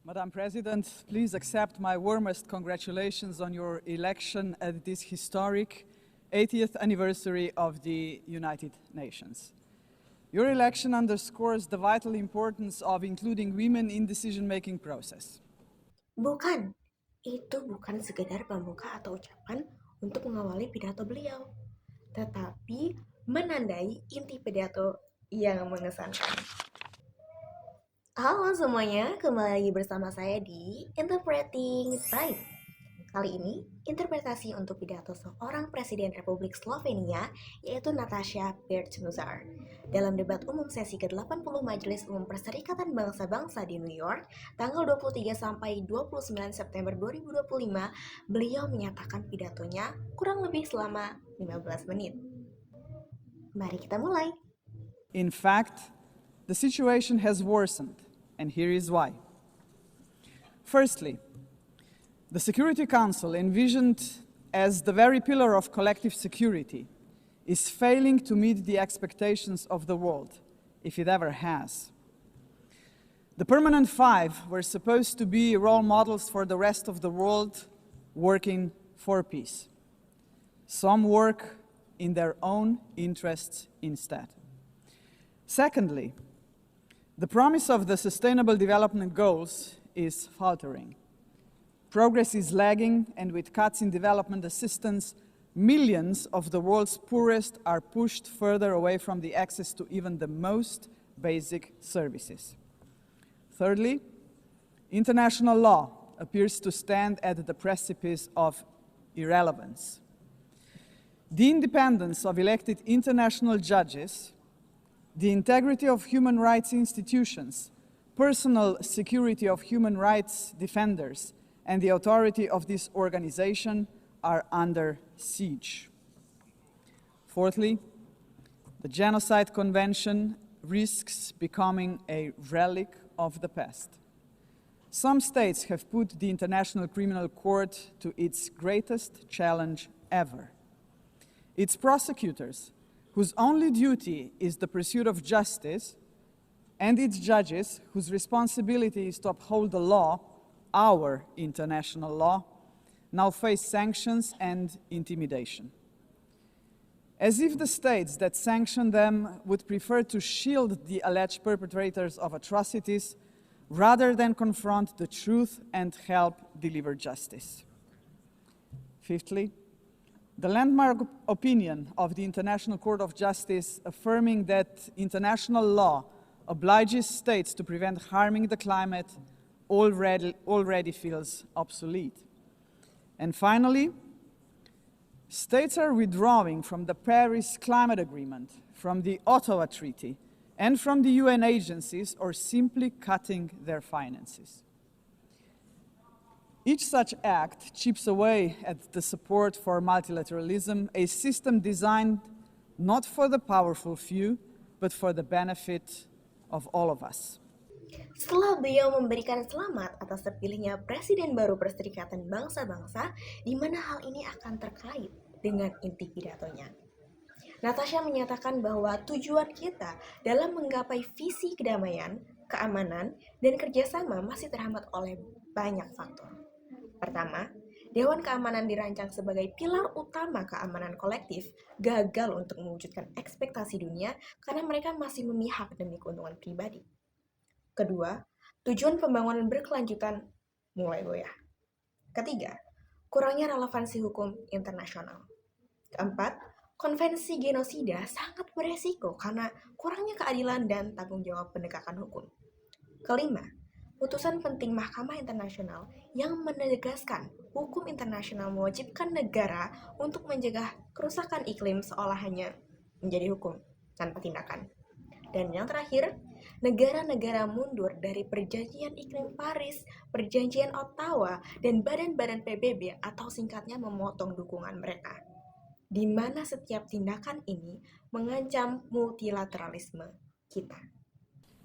Madam President, please accept my warmest congratulations on your election at this historic 80th anniversary of the United Nations. Your election underscores the vital importance of including women in decision-making process. Bukan, itu bukan sekedar pembuka atau ucapan untuk mengawali pidato beliau, tetapi menandai inti pidato yang mengesankan. Halo semuanya, kembali lagi bersama saya di Interpreting Time. Kali ini, interpretasi untuk pidato seorang Presiden Republik Slovenia, yaitu Nataša Pirc-Musar. Dalam debat umum sesi ke-80 Majelis Umum Perserikatan Bangsa-Bangsa di New York, tanggal 23 sampai 29 September 2025, beliau menyatakan pidatonya kurang lebih selama 15 menit. Mari kita mulai. In fact, the situation has worsened, and here is why. Firstly, the Security Council, envisioned as the very pillar of collective security, is failing to meet the expectations of the world, if it ever has. The Permanent Five were supposed to be role models for the rest of the world working for peace. Some work in their own interests instead. Secondly, the promise of the Sustainable Development Goals is faltering. Progress is lagging, and with cuts in development assistance, millions of the world's poorest are pushed further away from the access to even the most basic services. Thirdly, international law appears to stand at the precipice of irrelevance. The independence of elected international judges, the integrity of human rights institutions, personal security of human rights defenders, and the authority of this organization are under siege. Fourthly, the Genocide Convention risks becoming a relic of the past. Some states have put the International Criminal Court to its greatest challenge ever. Its prosecutors, whose only duty is the pursuit of justice, and its judges, whose responsibility is to uphold the law, our international law, now face sanctions and intimidation. As if the states that sanction them would prefer to shield the alleged perpetrators of atrocities rather than confront the truth and help deliver justice. Fifthly, the landmark opinion of the International Court of Justice affirming that international law obliges states to prevent harming the climate already feels obsolete. And finally, states are withdrawing from the Paris Climate Agreement, from the Ottawa Treaty, and from the UN agencies, or simply cutting their finances. Each such act chips away at the support for multilateralism, a system designed not for the powerful few, but for the benefit of all of us. Setelah beliau memberikan selamat atas terpilihnya Presiden baru Perserikatan Bangsa-Bangsa, di mana hal ini akan terkait dengan inti pidatonya. Nataša menyatakan bahwa tujuan kita dalam menggapai visi kedamaian, keamanan, dan kerjasama masih terhambat oleh banyak faktor. Pertama, Dewan Keamanan dirancang sebagai pilar utama keamanan kolektif, gagal untuk mewujudkan ekspektasi dunia karena mereka masih memihak demi keuntungan pribadi. Kedua, tujuan pembangunan berkelanjutan mulai goyah. Ketiga, kurangnya relevansi hukum internasional. Keempat, konvensi genosida sangat beresiko karena kurangnya keadilan dan tanggung jawab penegakan hukum. Kelima, putusan penting Mahkamah Internasional yang menegaskan hukum internasional mewajibkan negara untuk mencegah kerusakan iklim seolah hanya menjadi hukum tanpa tindakan. Dan yang terakhir, negara-negara mundur dari Perjanjian Iklim Paris, Perjanjian Ottawa, dan badan-badan PBB atau singkatnya memotong dukungan mereka. Di mana setiap tindakan ini mengancam multilateralisme kita.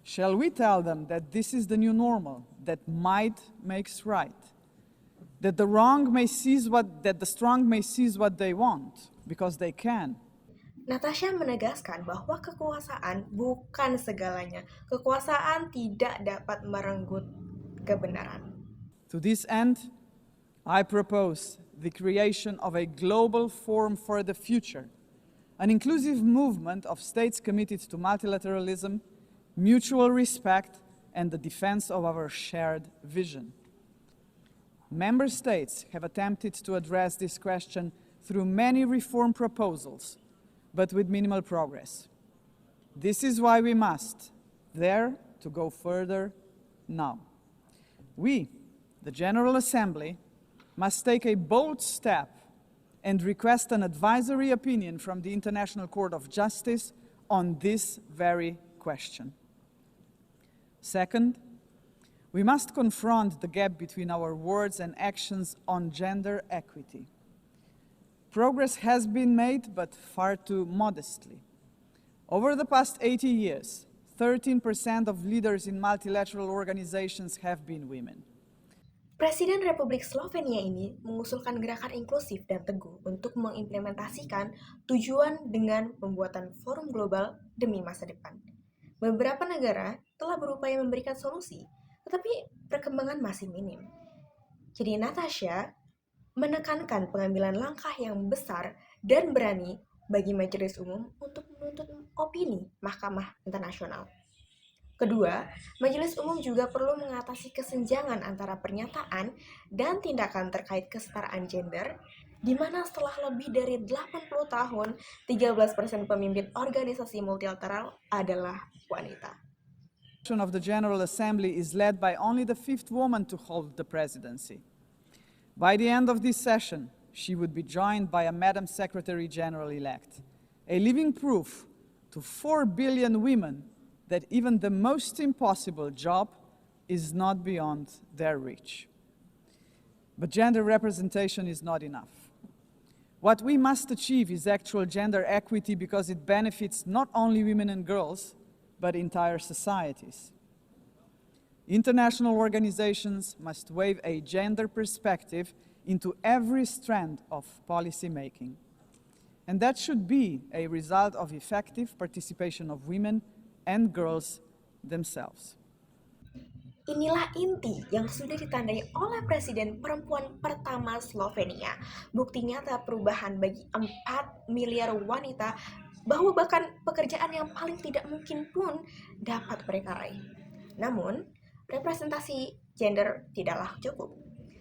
Shall we tell them that this is the new normal, that might makes right, that the strong may seize what they want because they can? Nataša menegaskan bahwa kekuasaan bukan segalanya. Kekuasaan tidak dapat merenggut kebenaran. To this end, I propose the creation of a global forum for the future, an inclusive movement of states committed to multilateralism, mutual respect, and the defense of our shared vision. Member states have attempted to address this question through many reform proposals, but with minimal progress. This is why we must dare to go further now. We, the General Assembly, must take a bold step and request an advisory opinion from the International Court of Justice on this very question. Second, we must confront the gap between our words and actions on gender equity. Progress has been made, but far too modestly. Over the past 80 years, 13% of leaders in multilateral organizations have been women. Presiden Republik Slovenia ini mengusulkan gerakan inklusif dan teguh untuk mengimplementasikan tujuan dengan pembuatan forum global demi masa depan. Beberapa negara telah berupaya memberikan solusi, tetapi perkembangan masih minim. Jadi Natasha menekankan pengambilan langkah yang besar dan berani bagi Majelis Umum untuk menuntut opini Mahkamah Internasional. Kedua, Majelis Umum juga perlu mengatasi kesenjangan antara pernyataan dan tindakan terkait kesetaraan gender, di mana setelah lebih dari 80 tahun, 13% pemimpin organisasi multilateral adalah wanita. Of the General Assembly is led by only the fifth woman to hold the presidency. By the end of this session, she would be joined by a Madam Secretary General-elect, a living proof to 4 billion women that even the most impossible job is not beyond their reach. But gender representation is not enough. What we must achieve is actual gender equity because it benefits not only women and girls, but entire societies. International organizations must wave a gender perspective into every strand of policy making. And that should be a result of effective participation of women and girls themselves. Inilah inti yang sudah ditandai oleh Presiden perempuan pertama Slovenia. Bukti nyata perubahan bagi 4 miliar wanita, bahwa bahkan pekerjaan yang paling tidak mungkin pun dapat mereka raih. Namun, representasi gender tidaklah cukup.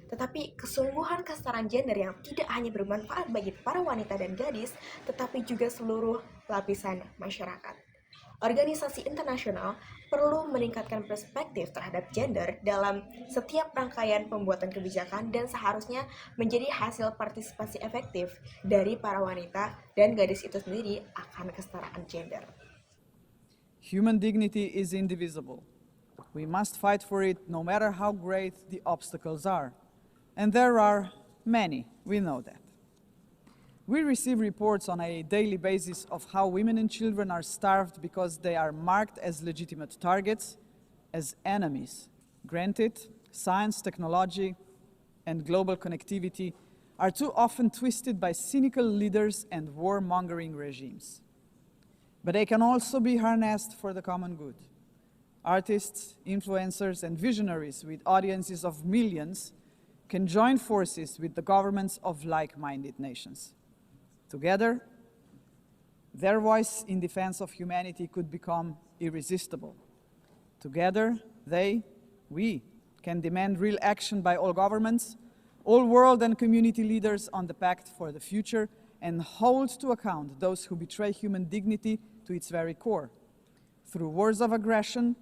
Tetapi kesungguhan kesetaraan gender yang tidak hanya bermanfaat bagi para wanita dan gadis, tetapi juga seluruh lapisan masyarakat. Organisasi internasional perlu meningkatkan perspektif terhadap gender dalam setiap rangkaian pembuatan kebijakan dan seharusnya menjadi hasil partisipasi efektif dari para wanita dan gadis itu sendiri akan kesetaraan gender. Human dignity is indivisible. We must fight for it no matter how great the obstacles are. And there are many, we know that. We receive reports on a daily basis of how women and children are starved because they are marked as legitimate targets, as enemies. Granted, science, technology, and global connectivity are too often twisted by cynical leaders and warmongering regimes. But they can also be harnessed for the common good. Artists, influencers, and visionaries with audiences of millions can join forces with the governments of like-minded nations. Together, their voice in defense of humanity could become irresistible. Together, we can demand real action by all governments, all world and community leaders on the Pact for the Future, and hold to account those who betray human dignity to its very core, through wars of aggression,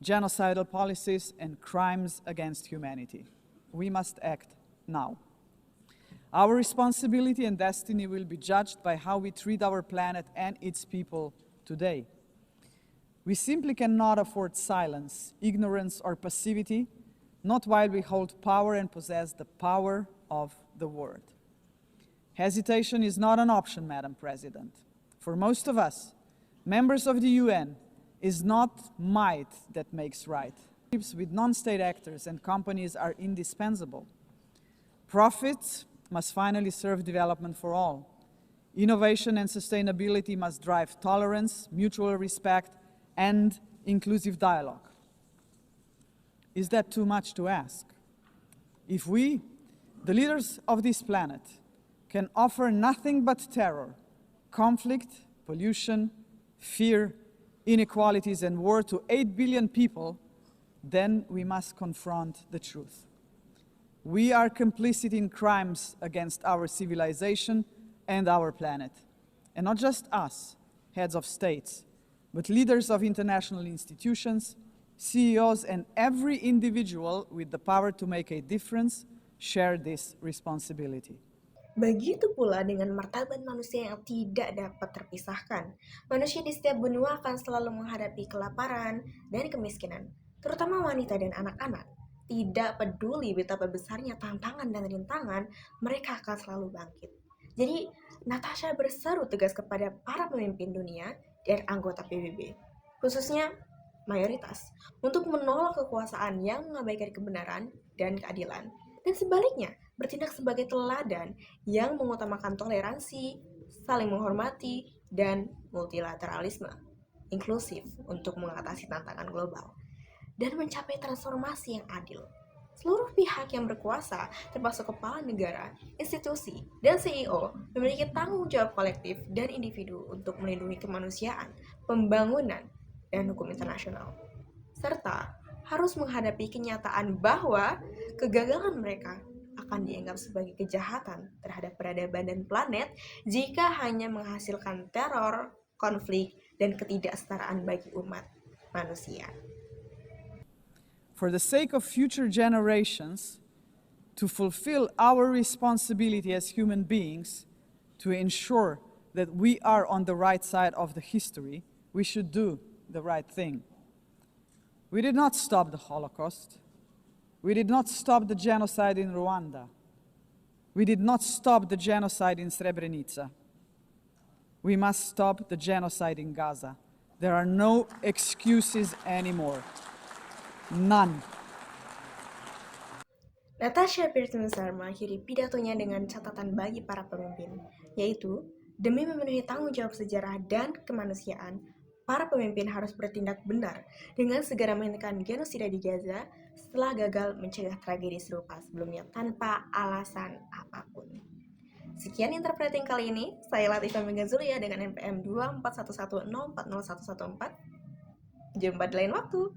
genocidal policies, and crimes against humanity. We must act now. Our responsibility and destiny will be judged by how we treat our planet and its people today. We simply cannot afford silence, ignorance, or passivity, not while we hold power and possess the power of the word. Hesitation is not an option, Madam President. For most of us, members of the UN, is not might that makes right. Partnerships with non-state actors and companies are indispensable. Profits must finally serve development for all. Innovation and sustainability must drive tolerance, mutual respect, and inclusive dialogue. Is that too much to ask? If we, the leaders of this planet, can offer nothing but terror, conflict, pollution, fear, inequalities, and war to 8 billion people, then we must confront the truth. We are complicit in crimes against our civilization and our planet. And not just us, heads of states, but leaders of international institutions, CEOs, and every individual with the power to make a difference share this responsibility. Begitu pula dengan martabat manusia yang tidak dapat terpisahkan. Manusia di setiap benua akan selalu menghadapi kelaparan dan kemiskinan, terutama wanita dan anak-anak. Tidak peduli betapa besarnya tantangan dan rintangan, mereka akan selalu bangkit. Jadi, Natasha berseru tegas kepada para pemimpin dunia dan anggota PBB, khususnya mayoritas, untuk menolak kekuasaan yang mengabaikan kebenaran dan keadilan. Dan sebaliknya, bertindak sebagai teladan yang mengutamakan toleransi, saling menghormati, dan multilateralisme inklusif untuk mengatasi tantangan global dan mencapai transformasi yang adil. Seluruh pihak yang berkuasa, termasuk kepala negara, institusi, dan CEO, memiliki tanggung jawab kolektif dan individu untuk melindungi kemanusiaan, pembangunan, dan hukum internasional. Serta harus menghadapi kenyataan bahwa kegagalan mereka akan dianggap sebagai kejahatan terhadap peradaban dan planet jika hanya menghasilkan teror, konflik, dan ketidaksetaraan bagi umat manusia. For the sake of future generations, to fulfill our responsibility as human beings, to ensure that we are on the right side of the history, we should do the right thing. We did not stop the Holocaust. We did not stop the genocide in Rwanda. We did not stop the genocide in Srebrenica. We must stop the genocide in Gaza. There are no excuses anymore. None. Natasha Pirtensar mengakhiri pidatonya dengan catatan bagi para pemimpin, yaitu demi memenuhi tanggung jawab sejarah dan kemanusiaan, para pemimpin harus bertindak benar dengan segera menghentikan genosida di Gaza setelah gagal mencegah tragedi serupa sebelumnya tanpa alasan apapun. Sekian interpreting kali ini, saya Latifah Megazulia dengan NPM 24110401114. Jumpa di lain waktu.